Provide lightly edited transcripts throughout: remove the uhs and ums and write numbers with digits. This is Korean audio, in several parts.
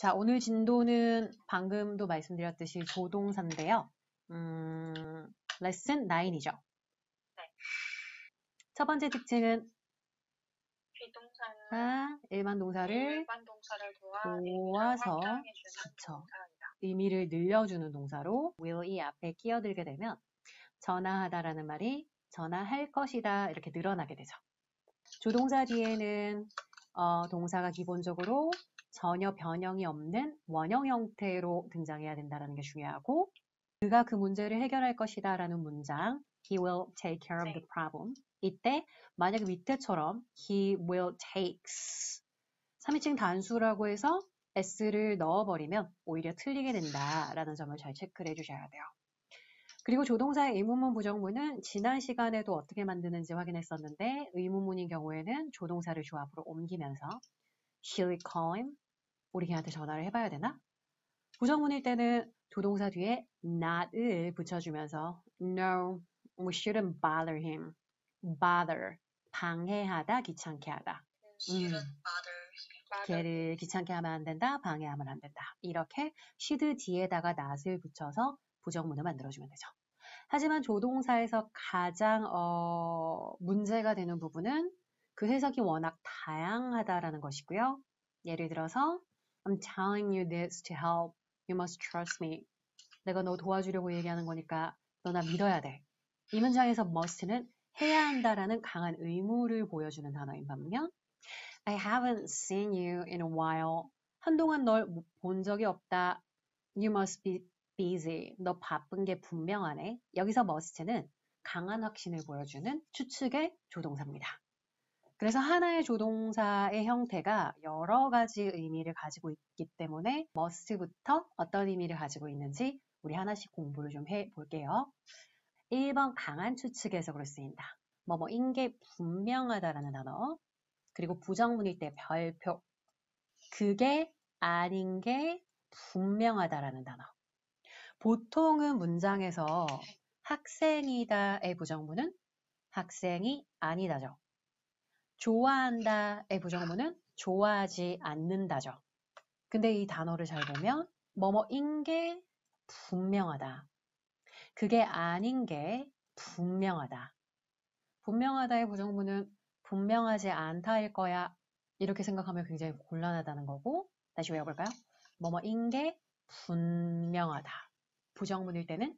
자, 오늘 진도는 방금도 말씀드렸듯이 조동사인데요. 레슨 9이죠. 네. 첫 번째 특징은 비동사는 일반 동사를 일반 동사를 도와서 확장해주는 그쵸. 동사입니다. 의미를 늘려주는 동사로 will이 앞에 끼어들게 되면 전화하다라는 말이 전화할 것이다 이렇게 늘어나게 되죠. 조동사 뒤에는 동사가 기본적으로 전혀 변형이 없는 원형 형태로 등장해야 된다는 게 중요하고 그가 그 문제를 해결할 것이다 라는 문장 He will take care of the problem. 이때 만약에 밑에처럼 He will takes 3인칭 단수라고 해서 s를 넣어버리면 오히려 틀리게 된다라는 점을 잘 체크를 해주셔야 돼요. 그리고 조동사의 의문문 부정문은 지난 시간에도 어떻게 만드는지 확인했었는데 의문문인 경우에는 조동사를 조합으로 옮기면서 Shall we call him? 우리 걔한테 전화를 해봐야 되나? 부정문일 때는 조동사 뒤에 not을 붙여주면서 No, we shouldn't bother him. bother, 방해하다, 귀찮게 하다. shouldn't bother. 걔를 귀찮게 하면 안 된다, 방해하면 안 된다. 이렇게 should 뒤에다가 not을 붙여서 부정문을 만들어주면 되죠. 하지만 조동사에서 가장 문제가 되는 부분은 그 해석이 워낙 다양하다라는 것이고요. 예를 들어서 I'm telling you this to help. You must trust me. 내가 너 도와주려고 얘기하는 거니까 너 나 믿어야 돼. 이 문장에서 must는 해야 한다라는 강한 의무를 보여주는 단어인 반면 I haven't seen you in a while. 한동안 널 본 적이 없다. You must be busy. 너 바쁜 게 분명하네. 여기서 must는 강한 확신을 보여주는 추측의 조동사입니다. 그래서 하나의 조동사의 형태가 여러 가지 의미를 가지고 있기 때문에 must부터 어떤 의미를 가지고 있는지 우리 하나씩 공부를 좀 해볼게요. 1번 강한 추측 해석으로 쓰인다. 뭐뭐인 게 분명하다라는 단어. 그리고 부정문일 때 별표. 그게 아닌 게 분명하다라는 단어. 보통은 문장에서 학생이다의 부정문은 학생이 아니다죠. 좋아한다의 부정문은 좋아하지 않는다죠. 근데 이 단어를 잘 보면 뭐뭐인 게 분명하다. 그게 아닌 게 분명하다. 분명하다의 부정문은 분명하지 않다일 거야. 이렇게 생각하면 굉장히 곤란하다는 거고 다시 외워볼까요? 뭐뭐인 게 분명하다. 부정문일 때는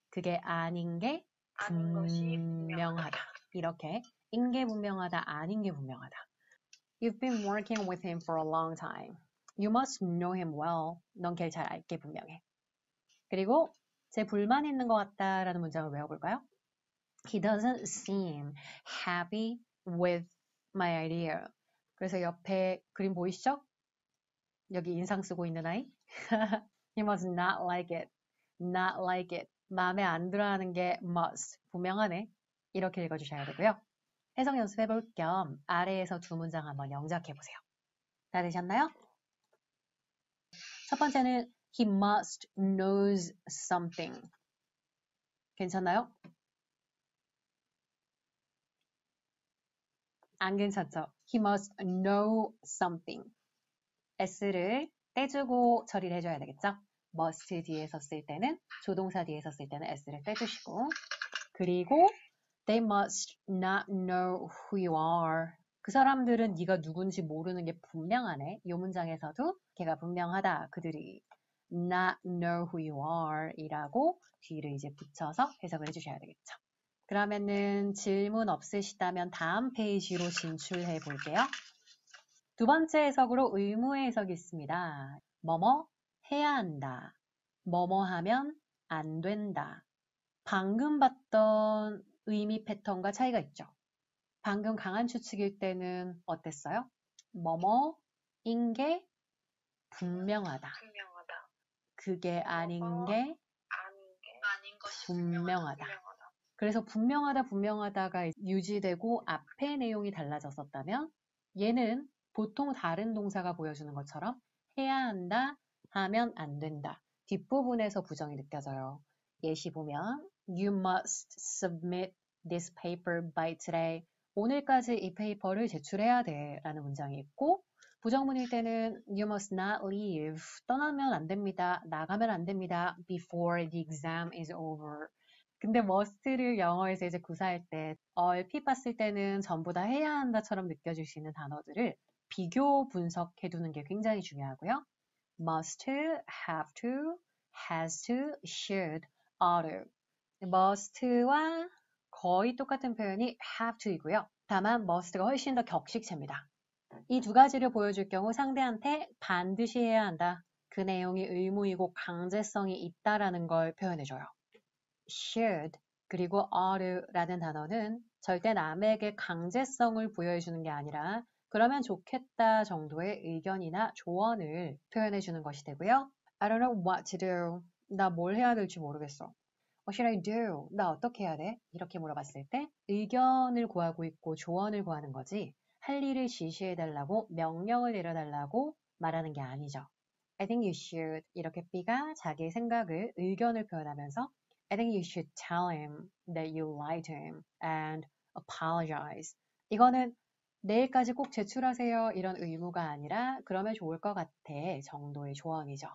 그게 아닌 게 분명하다. 이렇게 인 게 분명하다, 아닌 게 분명하다. You've been working with him for a long time. You must know him well. 넌 걔를 잘 알게 분명해. 그리고 제 불만 있는 것 같다라는 문장을 외워볼까요? He doesn't seem happy with my idea. 그래서 옆에 그림 보이시죠? 여기 인상 쓰고 있는 아이. He must not like it. Not like it. 마음에 안 들어하는 게 must. 분명하네. 이렇게 읽어주셔야 되고요. 해석 연습해볼 겸 아래에서 두 문장 한번 영작해보세요. 다 되셨나요? 첫 번째는 He must knows something. 괜찮나요? 안 괜찮죠? He must know something. S를 떼주고 처리를 해줘야 되겠죠? must 뒤에서 쓸 때는 조동사 뒤에서 쓸 때는 S를 떼주시고 그리고 They must not know who you are. 그 사람들은 네가 누군지 모르는 게 분명하네. 이 문장에서도 걔가 분명하다. 그들이 not know who you are 이라고 뒤를 이제 붙여서 해석을 해주셔야 되겠죠. 그러면은 질문 없으시다면 다음 페이지로 진출해 볼게요. 두 번째 해석으로 의무의 해석이 있습니다. 뭐뭐 해야 한다. 뭐뭐 하면 안 된다. 방금 봤던 의미 패턴과 차이가 있죠. 방금 강한 추측일 때는 어땠어요? 뭐뭐인 게 분명하다. 그게 아닌 게 분명하다. 그래서 분명하다가 유지되고 앞에 내용이 달라졌었다면 얘는 보통 다른 동사가 보여주는 것처럼 해야 한다, 하면 안 된다. 뒷부분에서 부정이 느껴져요. 예시 보면 You must submit this paper by today. 오늘까지 이 페이퍼를 제출해야 돼 라는 문장이 있고 부정문일 때는 you must not leave. 떠나면 안 됩니다. 나가면 안 됩니다. before the exam is over. 근데 must를 영어에서 이제 구사할 때 얼핏 봤을 때는 전부 다 해야 한다처럼 느껴질 수 있는 단어들을 비교 분석해 두는 게 굉장히 중요하고요. must, have to, has to, should, ought to. must와 거의 똑같은 표현이 have to이고요. 다만 must가 훨씬 더 격식체입니다. 이 두 가지를 보여줄 경우 상대한테 반드시 해야 한다. 그 내용이 의무이고 강제성이 있다라는 걸 표현해줘요. should 그리고 ough라는 단어는 절대 남에게 강제성을 부여해주는 게 아니라 그러면 좋겠다 정도의 의견이나 조언을 표현해주는 것이 되고요. I don't know what to do. 나 뭘 해야 될지 모르겠어. What should I do? 나 어떻게 해야 돼? 이렇게 물어봤을 때 의견을 구하고 있고 조언을 구하는 거지 할 일을 지시해달라고 명령을 내려달라고 말하는 게 아니죠. I think you should 이렇게 B가 자기의 생각을 의견을 표현하면서 I think you should tell him that you lied to him and apologize. 이거는 내일까지 꼭 제출하세요 이런 의무가 아니라 그러면 좋을 것 같아 정도의 조언이죠.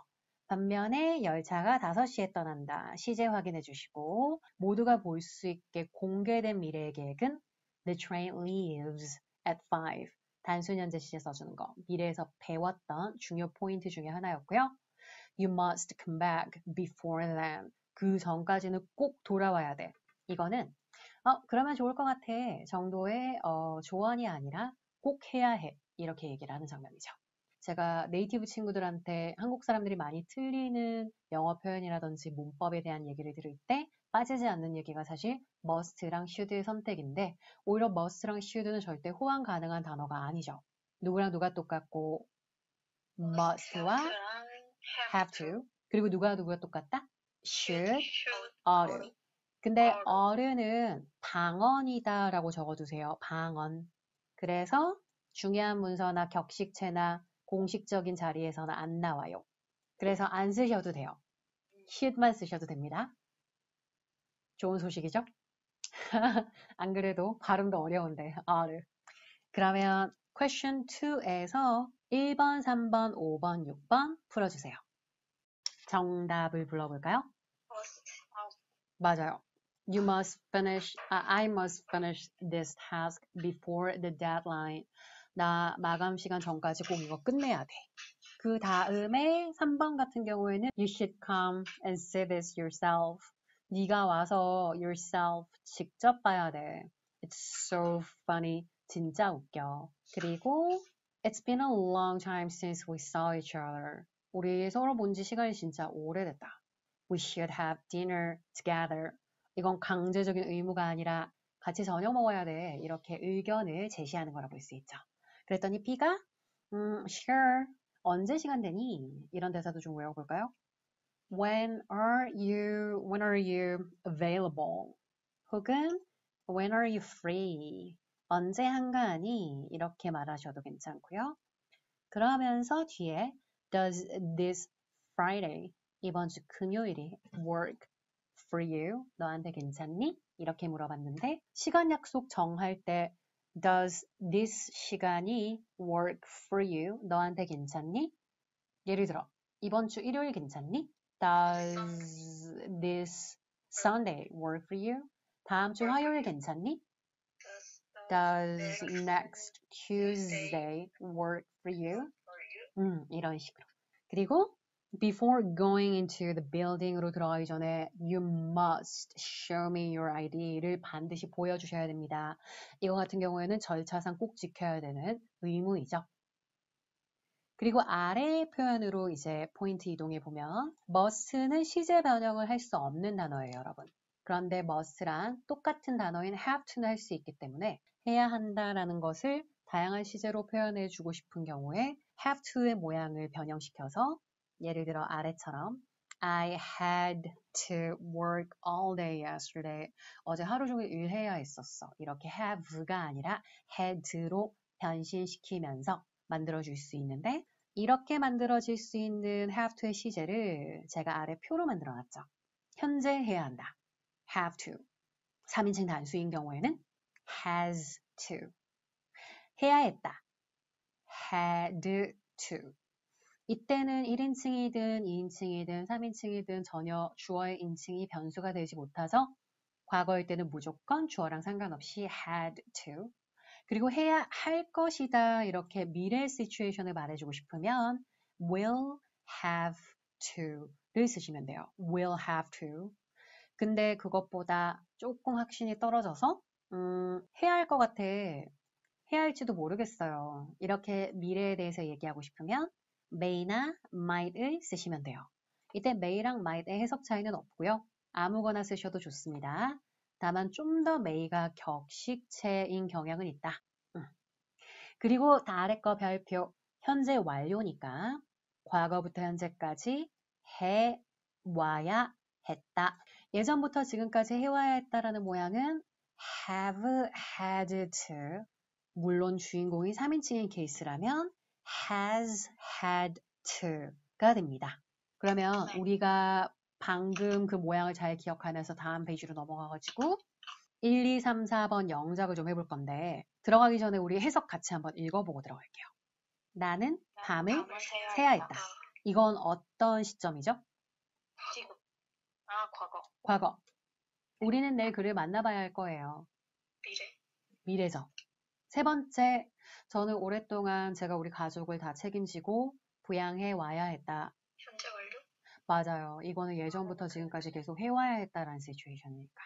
반면에 열차가 5시에 떠난다. 시제 확인해 주시고 모두가 볼 수 있게 공개된 미래의 계획은 The train leaves at 5. 단순 현재 시제 써주는 거. 미래에서 배웠던 중요 포인트 중에 하나였고요. You must come back before then. 그 전까지는 꼭 돌아와야 돼. 이거는 그러면 좋을 것 같아 정도의 조언이 아니라 꼭 해야 해. 이렇게 얘기를 하는 장면이죠. 제가 네이티브 친구들한테 한국 사람들이 많이 틀리는 영어 표현이라든지 문법에 대한 얘기를 들을 때 빠지지 않는 얘기가 사실 must랑 should의 선택인데 오히려 must랑 should는 절대 호환 가능한 단어가 아니죠. 누구랑 누가 똑같고 must와 have to 그리고 누가 똑같다? should, ought. 근데 ouught는 방언이다라고 적어두세요. 방언. 그래서 중요한 문서나 격식체나 공식적인 자리에서는 안 나와요. 그래서 안 쓰셔도 돼요. should만 쓰셔도 됩니다. 좋은 소식이죠? 안 그래도 발음도 어려운데 ought. 그러면 question 2에서 1번, 3번, 5번, 6번 풀어주세요. 정답을 불러볼까요? 맞아요. I must finish this task before the deadline. 나 마감 시간 전까지 꼭 이거 끝내야 돼. 그 다음에 3번 같은 경우에는 You should come and see this yourself. 네가 와서 yourself 직접 봐야 돼. It's so funny. 진짜 웃겨. 그리고 It's been a long time since we saw each other. 우리 서로 본 지 시간이 진짜 오래됐다. We should have dinner together. 이건 강제적인 의무가 아니라 같이 저녁 먹어야 돼. 이렇게 의견을 제시하는 거라 볼 수 있죠. 그랬더니 B가 sure. 언제 시간 되니? 이런 대사도 좀 외워볼까요? When are you available? 혹은 When are you free? 언제 한가하니? 이렇게 말하셔도 괜찮고요. 그러면서 뒤에 Does this Friday, 이번 주 금요일이 work for you? 너한테 괜찮니? 이렇게 물어봤는데 시간 약속 정할 때 Does this 시간이 work for you? 너한테 괜찮니? 예를 들어 이번 주 일요일 괜찮니? Does this Sunday work for you? 다음 주 화요일 괜찮니? Does next Tuesday work for you? 이런 식으로. 그리고 before going into the building으로 들어가기 전에 you must show me your ID를 반드시 보여주셔야 됩니다. 이거 같은 경우에는 절차상 꼭 지켜야 되는 의무이죠. 그리고 아래 표현으로 이제 포인트 이동해 보면 must는 시제 변형을 할 수 없는 단어예요, 여러분. 그런데 must랑 똑같은 단어인 have to는 할 수 있기 때문에 해야 한다라는 것을 다양한 시제로 표현해 주고 싶은 경우에 have to의 모양을 변형시켜서 예를 들어 아래처럼 I had to work all day yesterday. 어제 하루 종일 일해야 했었어. 이렇게 have가 아니라 had로 변신시키면서 만들어줄 수 있는데 이렇게 만들어질 수 있는 have to의 시제를 제가 아래 표로 만들어놨죠. 현재 해야 한다. have to. 3인칭 단수인 경우에는 has to. 해야 했다. had to. 이때는 1인칭이든 2인칭이든 3인칭이든 전혀 주어의 인칭이 변수가 되지 못해서 과거일 때는 무조건 주어랑 상관없이 had to. 그리고 해야 할 것이다 이렇게 미래 시츄에이션을 말해주고 싶으면 will have to를 쓰시면 돼요. will have to. 근데 그것보다 조금 확신이 떨어져서 해야 할 것 같아. 해야 할지도 모르겠어요. 이렇게 미래에 대해서 얘기하고 싶으면 may나 might을 쓰시면 돼요. 이때 may랑 might의 해석 차이는 없고요. 아무거나 쓰셔도 좋습니다. 다만 좀 더 may가 격식체인 경향은 있다. 그리고 아래 거 별표 현재 완료니까 과거부터 현재까지 해와야 했다. 예전부터 지금까지 해와야 했다라는 모양은 have had to. 물론 주인공이 3인칭인 케이스라면 has had to가 됩니다. 그러면 우리가 방금 그 모양을 잘 기억하면서 다음 페이지로 넘어가가지고 1, 2, 3, 4번 영작을 좀 해볼 건데 들어가기 전에 우리 해석 같이 한번 읽어보고 들어갈게요. 나는 밤을 새야 했다. 이건 어떤 시점이죠? 지금. 과거. 과거. 우리는 내일 그를 만나봐야 할 거예요. 미래. 미래죠. 세 번째, 저는 오랫동안 제가 우리 가족을 다 책임지고 부양해 와야 했다. 현재 완료? 맞아요. 이거는 예전부터 지금까지 계속 해와야 했다라는 시츄에이션이니까.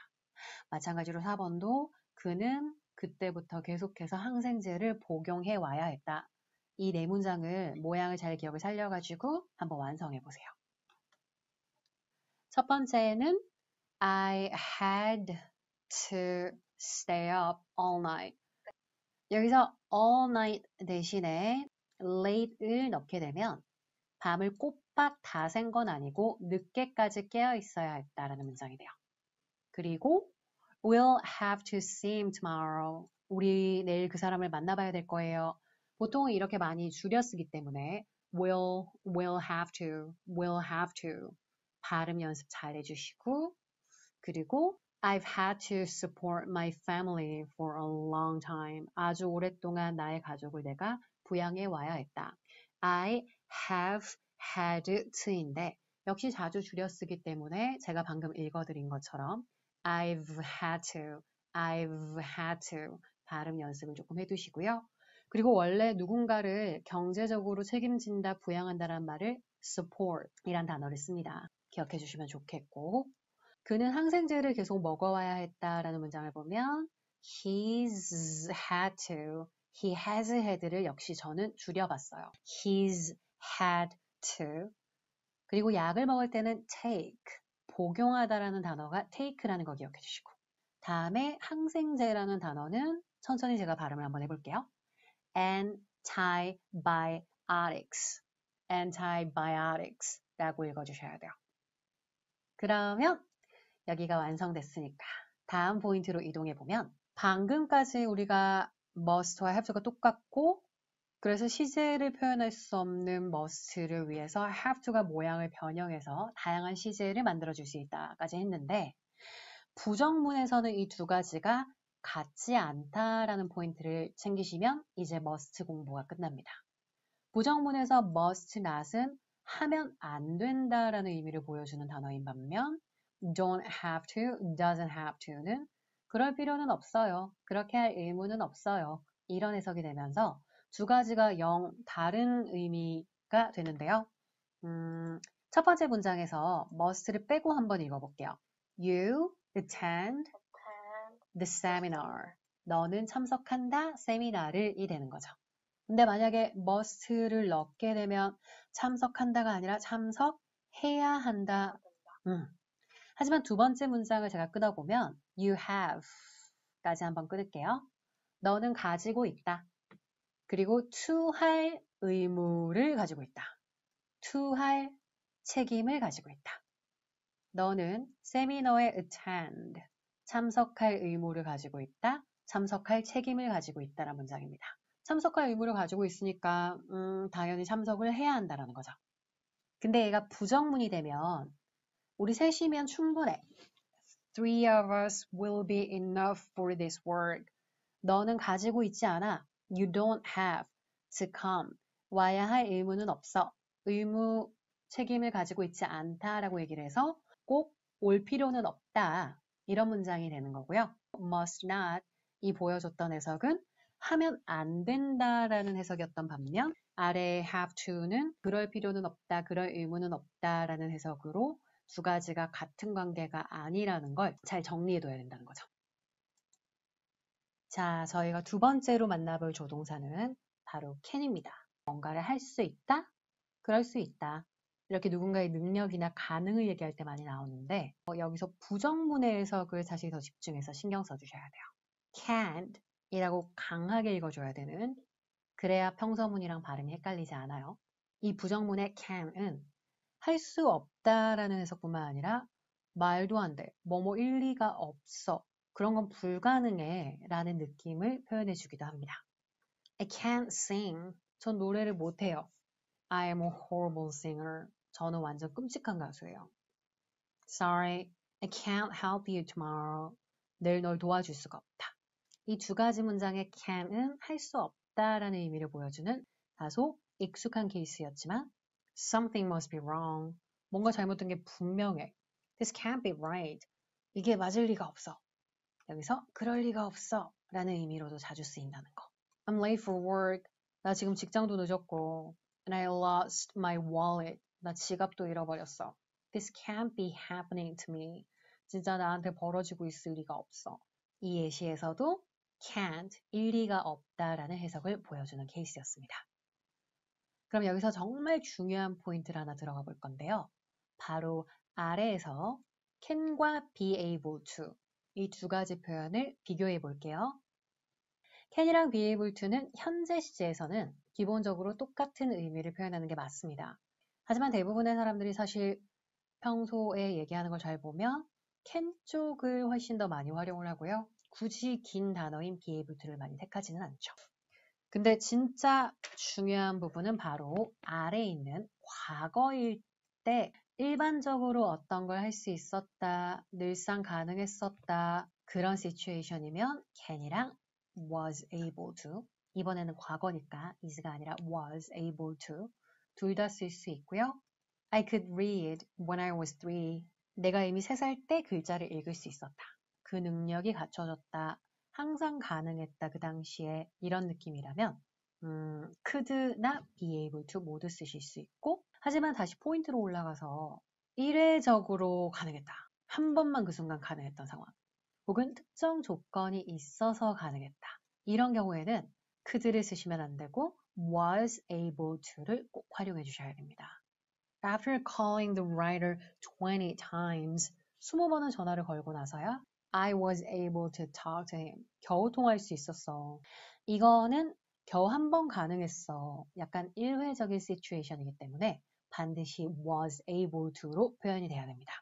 마찬가지로 4번도 그는 그때부터 계속해서 항생제를 복용해 와야 했다. 이 네 문장을 모양을 잘 기억을 살려가지고 한번 완성해 보세요. 첫 번째는 I had to stay up all night. 여기서 all night 대신에 late을 넣게 되면 밤을 꼬박 다 샌 건 아니고 늦게까지 깨어 있어야 했다라는 문장이 돼요. 그리고 We'll have to see him tomorrow. 우리 내일 그 사람을 만나봐야 될 거예요. 보통은 이렇게 많이 줄여 쓰기 때문에 will have to 발음 연습 잘 해주시고 그리고 I've had to support my family for a long time. 아주 오랫동안 나의 가족을 내가 부양해 와야 했다. I have had to인데 역시 자주 줄여 쓰기 때문에 제가 방금 읽어드린 것처럼 I've had to 발음 연습을 조금 해두시고요. 그리고 원래 누군가를 경제적으로 책임진다, 부양한다라는 말을 support이란 단어를 씁니다. 기억해 주시면 좋겠고 그는 항생제를 계속 먹어와야 했다라는 문장을 보면 he's had to, he has had를 역시 저는 줄여봤어요. he's had to. 그리고 약을 먹을 때는 take, 복용하다라는 단어가 take라는 거 기억해 주시고 다음에 항생제라는 단어는 천천히 제가 발음을 한번 해볼게요. antibiotics라고 읽어주셔야 돼요. 그러면 여기가 완성됐으니까 다음 포인트로 이동해보면 방금까지 우리가 must와 have가 똑같고 그래서 시제를 표현할 수 없는 must를 위해서 have to가 모양을 변형해서 다양한 시제를 만들어줄 수 있다까지 했는데 부정문에서는 이 두 가지가 같지 않다라는 포인트를 챙기시면 이제 must 공부가 끝납니다. 부정문에서 must not은 하면 안 된다라는 의미를 보여주는 단어인 반면 don't have to, doesn't have to는 그럴 필요는 없어요. 그렇게 할 의무는 없어요. 이런 해석이 되면서 두 가지가 영 다른 의미가 되는데요. 첫 번째 문장에서 must를 빼고 한번 읽어볼게요. You attend the seminar. 너는 참석한다, 세미나를이 되는 거죠. 근데 만약에 must를 넣게 되면 참석한다가 아니라 참석해야 한다. 하지만 두 번째 문장을 제가 끊어보면 you have까지 한번 끊을게요. 너는 가지고 있다. 그리고 to 할 의무를 가지고 있다. to 할 책임을 가지고 있다. 너는 세미너에 attend, 참석할 의무를 가지고 있다. 참석할 책임을 가지고 있다라는 문장입니다. 참석할 의무를 가지고 있으니까 당연히 참석을 해야 한다라는 거죠. 근데 얘가 부정문이 되면 우리 셋이면 충분해. Three of us will be enough for this work. 너는 가지고 있지 않아. You don't have. to come. 와야 할 의무는 없어. 의무, 책임을 가지고 있지 않다라고 얘기를 해서 꼭 올 필요는 없다. 이런 문장이 되는 거고요. must not 이 보여줬던 해석은 하면 안 된다라는 해석이었던 반면 아래 have to는 그럴 필요는 없다, 그럴 의무는 없다라는 해석으로 두 가지가 같은 관계가 아니라는 걸 잘 정리해둬야 된다는 거죠. 자, 저희가 두 번째로 만나볼 조동사는 바로 can입니다. 뭔가를 할 수 있다, 그럴 수 있다. 이렇게 누군가의 능력이나 가능을 얘기할 때 많이 나오는데 여기서 부정문의 해석을 사실 더 집중해서 신경 써주셔야 돼요. can't 이라고 강하게 읽어줘야 되는 그래야 평서문이랑 발음이 헷갈리지 않아요. 이 부정문의 can은 할 수 없다라는 해석뿐만 아니라 말도 안 돼, 뭐뭐 일리가 없어, 그런 건 불가능해 라는 느낌을 표현해 주기도 합니다. I can't sing. 전 노래를 못해요. I am a horrible singer. 저는 완전 끔찍한 가수예요. Sorry, I can't help you tomorrow. 내일 널 도와줄 수가 없다. 이 두 가지 문장의 can은 할 수 없다라는 의미를 보여주는 다소 익숙한 케이스였지만 something must be wrong. 뭔가 잘못된 게 분명해. This can't be right. 이게 맞을 리가 없어. 여기서 그럴 리가 없어 라는 의미로도 자주 쓰인다는 거. I'm late for work. 나 지금 직장도 늦었고. And I lost my wallet. 나 지갑도 잃어버렸어. This can't be happening to me. 진짜 나한테 벌어지고 있을 리가 없어. 이 예시에서도 can't, 일리가 없다라는 해석을 보여주는 케이스였습니다. 그럼 여기서 정말 중요한 포인트를 하나 들어가 볼 건데요. 바로 아래에서 can과 be able to 이 두 가지 표현을 비교해 볼게요. can이랑 be able to는 현재 시제에서는 기본적으로 똑같은 의미를 표현하는 게 맞습니다. 하지만 대부분의 사람들이 사실 평소에 얘기하는 걸 잘 보면 can 쪽을 훨씬 더 많이 활용을 하고요. 굳이 긴 단어인 be able to를 많이 택하지는 않죠. 근데 진짜 중요한 부분은 바로 아래에 있는 과거일 때 일반적으로 어떤 걸 할 수 있었다, 늘상 가능했었다 그런 시츄에이션이면 can이랑 was able to 이번에는 과거니까 is가 아니라 was able to 둘 다 쓸 수 있고요. I could read when I was 3. 내가 이미 3살 때 글자를 읽을 수 있었다. 그 능력이 갖춰졌다. 항상 가능했다. 그 당시에 이런 느낌이라면 could나 be able to 모두 쓰실 수 있고 하지만 다시 포인트로 올라가서 일회적으로 가능했다. 한 번만 그 순간 가능했던 상황. 혹은 특정 조건이 있어서 가능했다. 이런 경우에는 could를 쓰시면 안 되고 was able to를 꼭 활용해 주셔야 됩니다. After calling the writer 20 times, 20번은 전화를 걸고 나서야 I was able to talk to him. 겨우 통화할 수 있었어. 이거는 겨우 한 번 가능했어. 약간 일회적인 시츄에이션이기 때문에 반드시 was able to로 표현이 돼야 됩니다.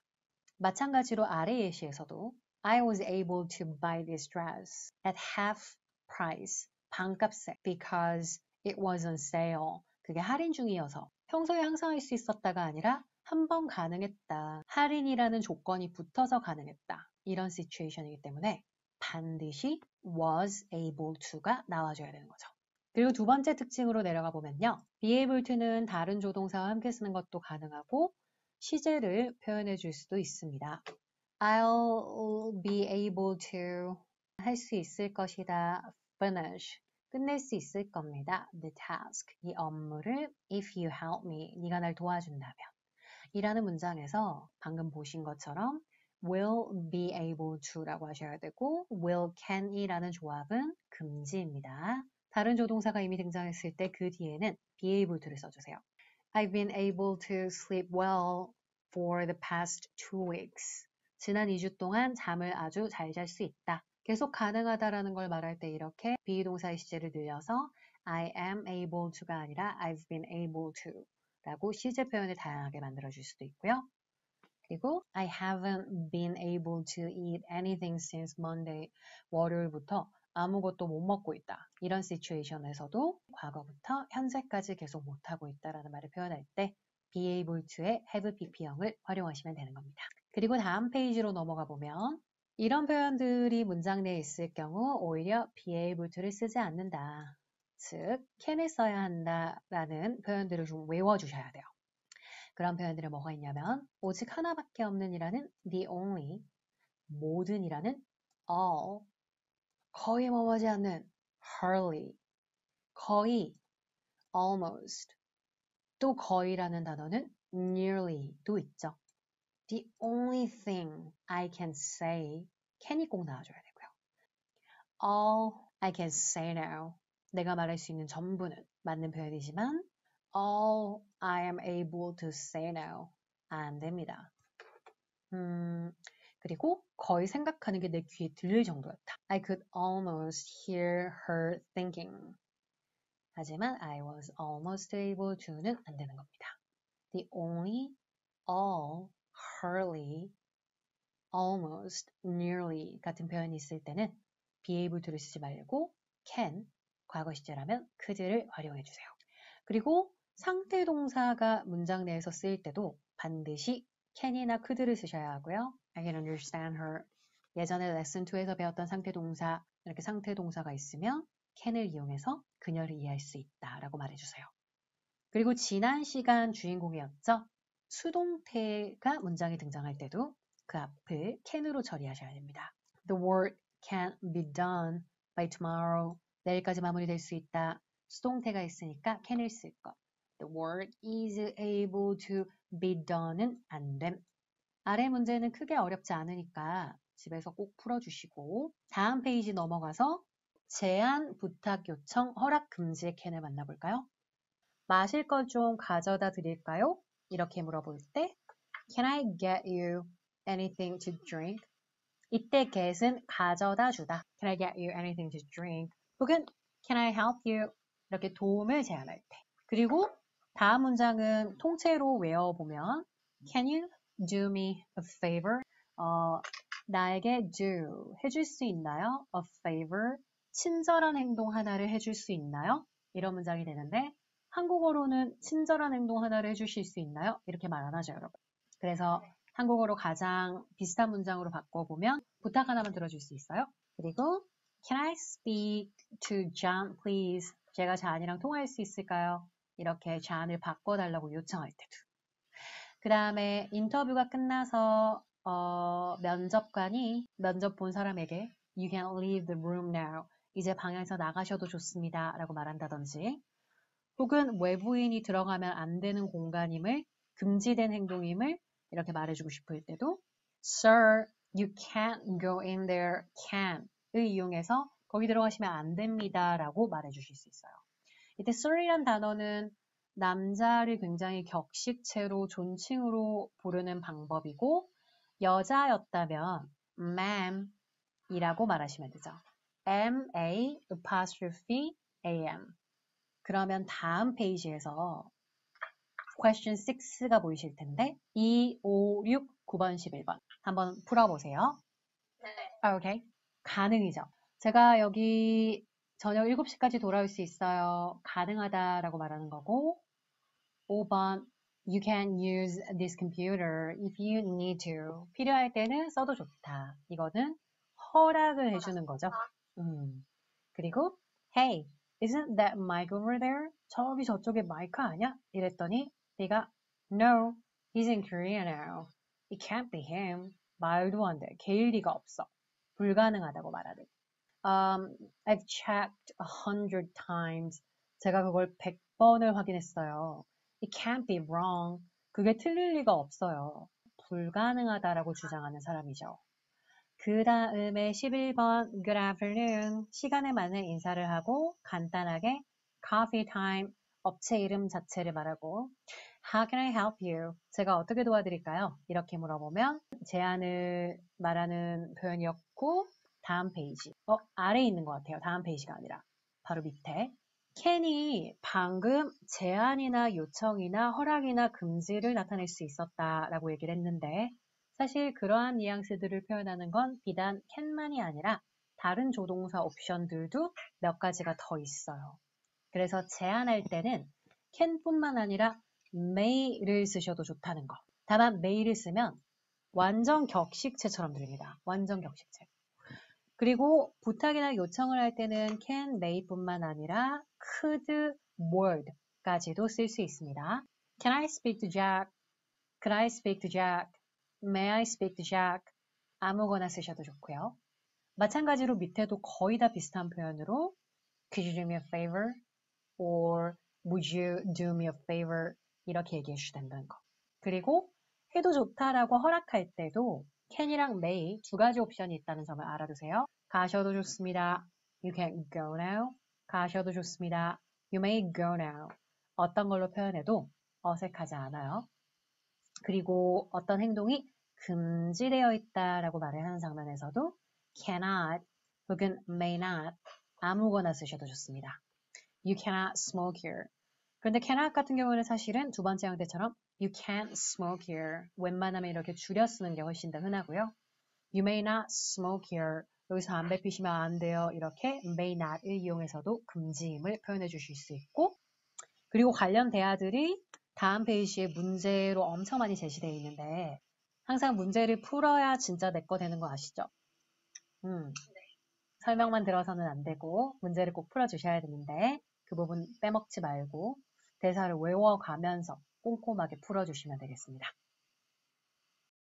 마찬가지로 아래 예시에서도 I was able to buy this dress at half price. 반값에 because it was on sale. 그게 할인 중이어서 평소에 항상 할 수 있었다가 아니라 한 번 가능했다. 할인이라는 조건이 붙어서 가능했다. 이런 시츄에이션이기 때문에 반드시 was able to가 나와줘야 되는 거죠. 그리고 두 번째 특징으로 내려가 보면요. be able to는 다른 조동사와 함께 쓰는 것도 가능하고 시제를 표현해 줄 수도 있습니다. I'll be able to 할 수 있을 것이다. finish 끝낼 수 있을 겁니다. The task 이 업무를 if you help me 네가 날 도와준다면 이라는 문장에서 방금 보신 것처럼 will be able to라고 하셔야 되고 will can이라는 조합은 금지입니다. 다른 조동사가 이미 등장했을 때 그 뒤에는 be able to를 써주세요. I've been able to sleep well for the past 2 weeks. 지난 2주 동안 잠을 아주 잘 잘 수 있다. 계속 가능하다라는 걸 말할 때 이렇게 비동사의 시제를 늘려서 I am able to가 아니라 I've been able to 라고 시제 표현을 다양하게 만들어줄 수도 있고요. 그리고 I haven't been able to eat anything since Monday. 월요일부터 아무것도 못 먹고 있다. 이런 시츄에이션에서도 과거부터 현재까지 계속 못하고 있다라는 말을 표현할 때 be able to의 have pp형을 활용하시면 되는 겁니다. 그리고 다음 페이지로 넘어가 보면 이런 표현들이 문장 내에 있을 경우 오히려 be able to를 쓰지 않는다. 즉 can을 써야 한다라는 표현들을 좀 외워주셔야 돼요. 그런 표현들은 뭐가 있냐면 오직 하나밖에 없는 이라는 the only, 모든이라는 all, 거의 뭐하지 않는 hardly, 거의 almost, 또 거의라는 단어는 nearly도 있죠. The only thing I can say, can이 꼭 나와줘야 되고요. All I can say now, 내가 말할 수 있는 전부는 맞는 표현이지만 all I am able to say now, 안 됩니다. 그리고 거의 생각하는 게 내 귀에 들릴 정도였다. I could almost hear her thinking. 하지만 I was almost able to는 안 되는 겁니다. The only, all, hardly, almost, nearly 같은 표현이 있을 때는 be able to를 쓰지 말고 can, 과거 시제라면 could를 활용해 주세요. 그리고 상태 동사가 문장 내에서 쓰일 때도 반드시 can이나 could를 쓰셔야 하고요. I can understand her. 예전에 레슨 2에서 배웠던 상태 동사, 이렇게 상태 동사가 있으면 can을 이용해서 그녀를 이해할 수 있다라고 말해주세요. 그리고 지난 시간 주인공이었죠. 수동태가 문장에 등장할 때도 그 앞을 can으로 처리하셔야 됩니다. The work can't be done by tomorrow. 내일까지 마무리될 수 있다. 수동태가 있으니까 can을 쓸 것. The work is able to be done은 안 됨. 아래 문제는 크게 어렵지 않으니까 집에서 꼭 풀어주시고 다음 페이지 넘어가서 제안, 부탁, 요청, 허락, 금지의 can을 만나볼까요? 마실 것 좀 가져다 드릴까요? 이렇게 물어볼 때 Can I get you anything to drink? 이때 get은 가져다 주다. Can I get you anything to drink? 혹은 Can I help you? 이렇게 도움을 제안할 때. 그리고 다음 문장은 통째로 외워보면 Can you do me a favor? 나에게 do 해줄 수 있나요? A favor. 친절한 행동 하나를 해줄 수 있나요? 이런 문장이 되는데 한국어로는 친절한 행동 하나를 해주실 수 있나요? 이렇게 말 안 하죠, 여러분. 그래서 한국어로 가장 비슷한 문장으로 바꿔보면 부탁 하나만 들어줄 수 있어요? 그리고 Can I speak to John, please? 제가 잔이랑 통화할 수 있을까요? 이렇게 잔을 바꿔달라고 요청할 때도. 그 다음에 인터뷰가 끝나서 면접관이 면접 본 사람에게 You can leave the room now. 이제 방에서 나가셔도 좋습니다. 라고 말한다든지 혹은 외부인이 들어가면 안 되는 공간임을 금지된 행동임을 이렇게 말해주고 싶을 때도 Sir, you can't go in there, can을 이용해서 거기 들어가시면 안 됩니다 라고 말해주실 수 있어요. 이때 sir이란 단어는 남자를 굉장히 격식체로 존칭으로 부르는 방법이고 여자였다면 ma'am 이라고 말하시면 되죠. M-A apostrophe A-M. 그러면 다음 페이지에서 question 6가 보이실 텐데 2, 5, 6, 9번, 11번 한번 풀어보세요. 네. 오케이. 가능이죠. 제가 여기 저녁 7시까지 돌아올 수 있어요. 가능하다라고 말하는 거고 5번 You can use this computer if you need to. 필요할 때는 써도 좋다. 이거는 허락을 해주는 거죠. 그리고 Hey, isn't that Mike over there? 저기 저쪽에 마이크 아니야? 이랬더니 네가 No, he's in Korea now. It can't be him. 말도 안 돼. 걔일 리가 없어. 불가능하다고 말하는. I've checked 100 times. 제가 그걸 100번을 확인했어요. It can't be wrong. 그게 틀릴 리가 없어요. 불가능하다라고 주장하는 사람이죠. 그 다음에 11번 Good afternoon. 시간에 맞는 인사를 하고 간단하게 Coffee time. 업체 이름 자체를 말하고 How can I help you? 제가 어떻게 도와드릴까요? 이렇게 물어보면 제안을 말하는 표현이었고 다음 페이지. 아래에 있는 것 같아요. 다음 페이지가 아니라 바로 밑에. 캔이 방금 제안이나 요청이나 허락이나 금지를 나타낼 수 있었다라고 얘기를 했는데 사실 그러한 뉘앙스들을 표현하는 건 비단 캔만이 아니라 다른 조동사 옵션들도 몇 가지가 더 있어요. 그래서 제안할 때는 can뿐만 아니라 may를 쓰셔도 좋다는 거. 다만 may를 쓰면 완전 격식체처럼 들립니다. 완전 격식체. 그리고 부탁이나 요청을 할 때는 can, may뿐만 아니라 could, would까지도 쓸 수 있습니다. Can I speak to Jack? Could I speak to Jack? May I speak to Jack? 아무거나 쓰셔도 좋고요. 마찬가지로 밑에도 거의 다 비슷한 표현으로 Could you do me a favor? Or would you do me a favor? 이렇게 얘기해 주셔도 된다는 거. 그리고 해도 좋다라고 허락할 때도 can이랑 may 두 가지 옵션이 있다는 점을 알아두세요. 가셔도 좋습니다. You can go now. 가셔도 좋습니다. You may go now. 어떤 걸로 표현해도 어색하지 않아요. 그리고 어떤 행동이 금지되어 있다라고 말을 하는 장면에서도 cannot 혹은 may not 아무거나 쓰셔도 좋습니다. You cannot smoke here. 그런데 cannot 같은 경우는 사실은 두 번째 형태처럼 you can't smoke here. 웬만하면 이렇게 줄여 쓰는 게 훨씬 더 흔하고요. You may not smoke here. 여기서 담배 피시면 안 돼요. 이렇게 may not을 이용해서도 금지임을 표현해 주실 수 있고 그리고 관련 대화들이 다음 페이지에 문제로 엄청 많이 제시되어 있는데 항상 문제를 풀어야 진짜 내 거 되는 거 아시죠? 설명만 들어서는 안 되고 문제를 꼭 풀어주셔야 되는데 그 부분 빼먹지 말고 대사를 외워가면서 꼼꼼하게 풀어주시면 되겠습니다.